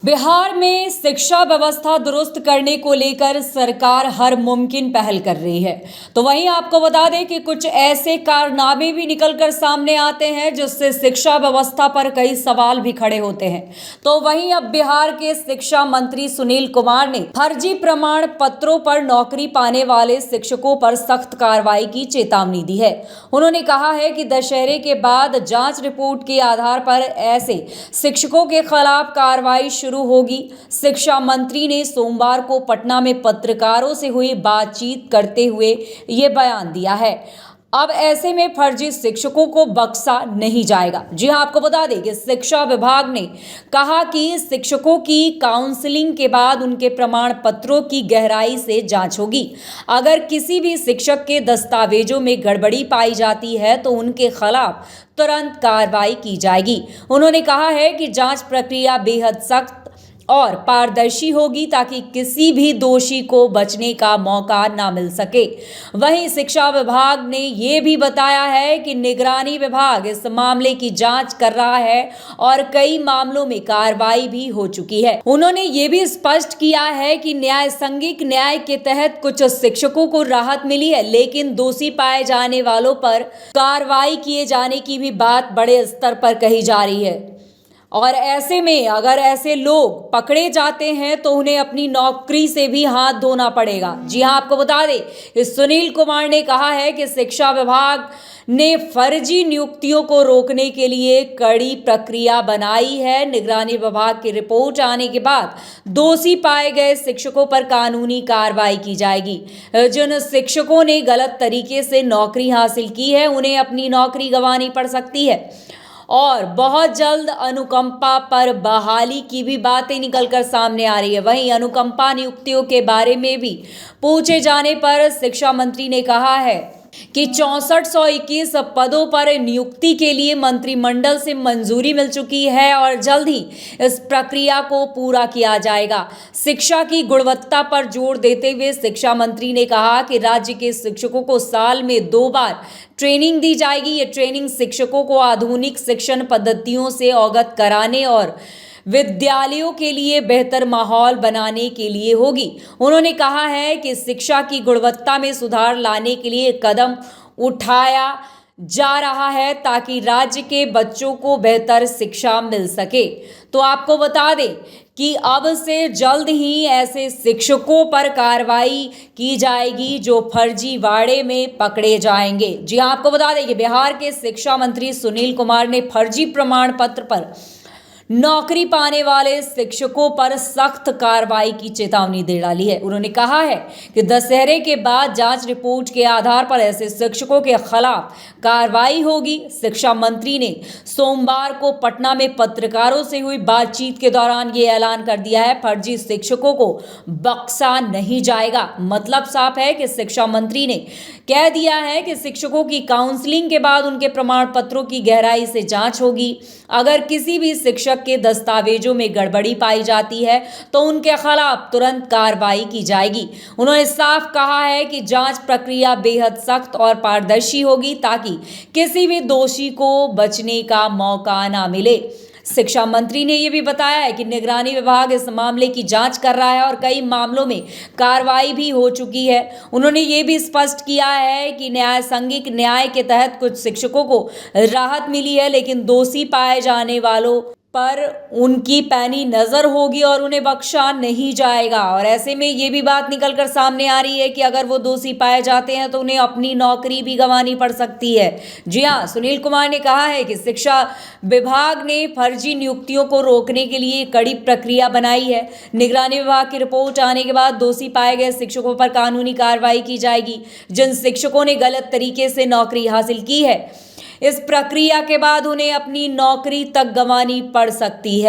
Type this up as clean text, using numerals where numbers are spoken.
बिहार में शिक्षा व्यवस्था दुरुस्त करने को लेकर सरकार हर मुमकिन पहल कर रही है। तो वहीं आपको बता दें कि कुछ ऐसे कारनामे भी निकलकर सामने आते हैं जिससे शिक्षा व्यवस्था पर कई सवाल भी खड़े होते हैं। तो वहीं अब बिहार के शिक्षा मंत्री सुनील कुमार ने फर्जी प्रमाण पत्रों पर नौकरी पाने वाले शिक्षकों पर सख्त कार्रवाई की चेतावनी दी है। उन्होंने कहा है कि दशहरे के बाद जांच रिपोर्ट के आधार पर ऐसे शिक्षकों के खिलाफ कार्रवाई शुरू होगी। शिक्षा मंत्री ने सोमवार को पटना में पत्रकारों से हुई बातचीत करते हुए ये बयान दिया है। अब ऐसे में फर्जी शिक्षकों को बख्शा नहीं जाएगा। जी हां, आपको बता दें कि शिक्षा विभाग ने कहा कि शिक्षकों की काउंसलिंग के बाद उनके प्रमाण पत्रों की गहराई से जांच होगी। अगर किसी भी शिक्षक के दस्तावेजों में गड़बड़ी पाई जाती है तो उनके खिलाफ तुरंत कार्रवाई की जाएगी। उन्होंने कहा है कि जांच प्रक्रिया बेहद सख्त और पारदर्शी होगी ताकि किसी भी दोषी को बचने का मौका ना मिल सके। वहीं शिक्षा विभाग ने ये भी बताया है कि निगरानी विभाग इस मामले की जांच कर रहा है और कई मामलों में कार्रवाई भी हो चुकी है। उन्होंने ये भी स्पष्ट किया है कि न्यायसंगिक न्याय के तहत कुछ शिक्षकों को राहत मिली है, लेकिन दोषी पाए जाने वालों पर कार्रवाई किए जाने की भी बात बड़े स्तर पर कही जा रही है। और ऐसे में अगर ऐसे लोग पकड़े जाते हैं तो उन्हें अपनी नौकरी से भी हाथ धोना पड़ेगा। जी हां, आपको बता दें, सुनील कुमार ने कहा है कि शिक्षा विभाग ने फर्जी नियुक्तियों को रोकने के लिए कड़ी प्रक्रिया बनाई है। निगरानी विभाग की रिपोर्ट आने के बाद दोषी पाए गए शिक्षकों पर कानूनी कार्रवाई की जाएगी। जिन शिक्षकों ने गलत तरीके से नौकरी हासिल की है उन्हें अपनी नौकरी गंवानी पड़ सकती है और बहुत जल्द अनुकंपा पर बहाली की भी बातें निकलकर सामने आ रही है। वहीं अनुकंपा नियुक्तियों के बारे में भी पूछे जाने पर शिक्षा मंत्री ने कहा है कि 6421 पदों पर नियुक्ति के लिए मंत्रिमंडल से मंजूरी मिल चुकी है और जल्द ही इस प्रक्रिया को पूरा किया जाएगा। शिक्षा की गुणवत्ता पर जोर देते हुए शिक्षा मंत्री ने कहा कि राज्य के शिक्षकों को साल में 2 बार ट्रेनिंग दी जाएगी। ये ट्रेनिंग शिक्षकों को आधुनिक शिक्षण पद्धतियों से अवगत कराने और विद्यालयों के लिए बेहतर माहौल बनाने के लिए होगी। उन्होंने कहा है कि शिक्षा की गुणवत्ता में सुधार लाने के लिए कदम उठाया जा रहा है ताकि राज्य के बच्चों को बेहतर शिक्षा मिल सके। तो आपको बता दें कि अब से जल्द ही ऐसे शिक्षकों पर कार्रवाई की जाएगी जो फर्जीवाड़े में पकड़े जाएंगे। जी हां, आपको बता दें कि बिहार के शिक्षा मंत्री सुनील कुमार ने फर्जी प्रमाण पत्र पर नौकरी पाने वाले शिक्षकों पर सख्त कार्रवाई की चेतावनी दे डाली है। उन्होंने कहा है कि दशहरे के बाद जांच रिपोर्ट के आधार पर ऐसे शिक्षकों के खिलाफ कार्रवाई होगी। शिक्षा मंत्री ने सोमवार को पटना में पत्रकारों से हुई बातचीत के दौरान ये ऐलान कर दिया है, फर्जी शिक्षकों को बख्शा नहीं जाएगा। मतलब साफ है कि शिक्षा मंत्री ने कह दिया है कि शिक्षकों की काउंसलिंग के बाद उनके प्रमाण पत्रों की गहराई से जांच होगी। अगर किसी भी शिक्षक के दस्तावेजों में गड़बड़ी पाई जाती है तो उनके खिलाफ तुरंत कार्रवाई की जाएगी। उन्होंने साफ कहा है कि जांच प्रक्रिया बेहद सख्त और पारदर्शी होगी ताकि किसी भी दोषी को बचने का मौका ना मिले। शिक्षा मंत्री ने यह भी बताया है कि निगरानी विभाग इस मामले की जांच कर रहा है और कई मामलों में कार्रवाई भी हो चुकी है। उन्होंने ये भी स्पष्ट किया है कि न्यायसंगिक न्याय के तहत कुछ शिक्षकों को राहत मिली है, लेकिन दोषी पाए जाने वालों पर उनकी पैनी नजर होगी और उन्हें बख्शा नहीं जाएगा। और ऐसे में ये भी बात निकलकर सामने आ रही है कि अगर वो दोषी पाए जाते हैं तो उन्हें अपनी नौकरी भी गंवानी पड़ सकती है। जी हाँ, सुनील कुमार ने कहा है कि शिक्षा विभाग ने फर्जी नियुक्तियों को रोकने के लिए कड़ी प्रक्रिया बनाई है। निगरानी विभाग की रिपोर्ट आने के बाद दोषी पाए गए शिक्षकों पर कानूनी कार्रवाई की जाएगी। जिन शिक्षकों ने गलत तरीके से नौकरी हासिल की है, इस प्रक्रिया के बाद उन्हें अपनी नौकरी तक गंवानी पड़ सकती है।